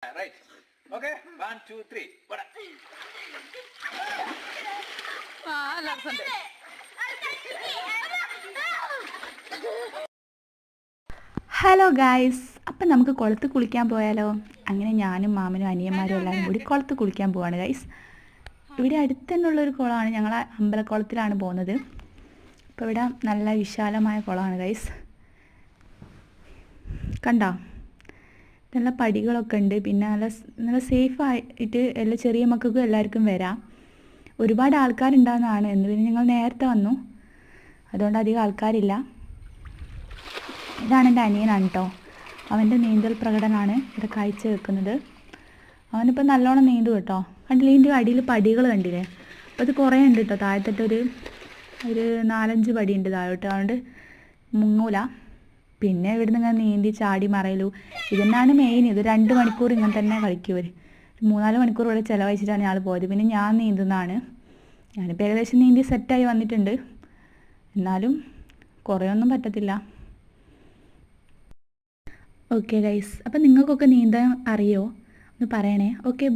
Right. Okay. 1, 2, 3. What? Hello guys, അപ്പം നമുക്ക് കുളത്ത് കുളിക്കാൻ പോയാലോ? അങ്ങനെ ഞാനും മാമനും അനിയന്മാരും എല്ലാവരും കൂടി കുളത്ത് കുളിക്കാൻ പോവാണ് ഗൈസ്. ഇവിടെ അടുത്ത് തന്നെയുള്ളൊരു കുളമാണ്, ഞങ്ങൾ അമ്പലക്കുളത്തിലാണ് പോകുന്നത്. അപ്പോൾ ഇവിടെ നല്ല വിശാലമായ കുളമാണ് ഗൈസ്. കണ്ടോ, നല്ല പടികളൊക്കെ ഉണ്ട്. പിന്നെ നല്ല സേഫായിട്ട് എല്ലാ ചെറിയ മക്കൾക്കും എല്ലാവർക്കും വരാം. ഒരുപാട് ആൾക്കാരുണ്ടാകുന്നതാണ്. എന്ന് പിന്നെ ഞങ്ങൾ നേരത്തെ വന്നു, അതുകൊണ്ട് അധികം ആൾക്കാരില്ല. ഇതാണ് എൻ്റെ അനിയനാണ് കേട്ടോ. അവൻ്റെ നീന്തൽ പ്രകടനമാണ് ഇവിടെ കാഴ്ച വെക്കുന്നത്. അവനിപ്പോൾ നല്ലോണം നീന്തും കേട്ടോ. കണ്ടില്ലേ, ഇതിൻ്റെ അടിയിൽ പടികൾ കണ്ടില്ലേ? അപ്പോൾ അത് കുറേ ഉണ്ട് കേട്ടോ. താഴത്തൊരു 4-5 പടി ഉണ്ട് താഴോട്ട്. അതുകൊണ്ട് മുങ്ങൂല. പിന്നെ ഇവിടുന്ന് ഇങ്ങനെ നീന്തി ചാടി മറയലു ഇതന്നെയാണ് മെയിൻ. ഇത് 2 മണിക്കൂർ ഇങ്ങനെ തന്നെ കളിക്കും ഇവർ. 3-4 മണിക്കൂർ ഇവിടെ ചിലവഴിച്ചിട്ടാണ് ഞങ്ങൾ പോയത്. പിന്നെ ഞാൻ നീന്തുന്നതാണ്. ഞാനിപ്പോൾ ഏകദേശം നീന്തി സെറ്റായി വന്നിട്ടുണ്ട്. എന്നാലും കുറേയൊന്നും പറ്റത്തില്ല. ഓക്കെ ഗൈസ്, അപ്പം നിങ്ങൾക്കൊക്കെ നീന്താൻ അറിയോ? ഒന്ന് പറയണേ. ഓക്കെ.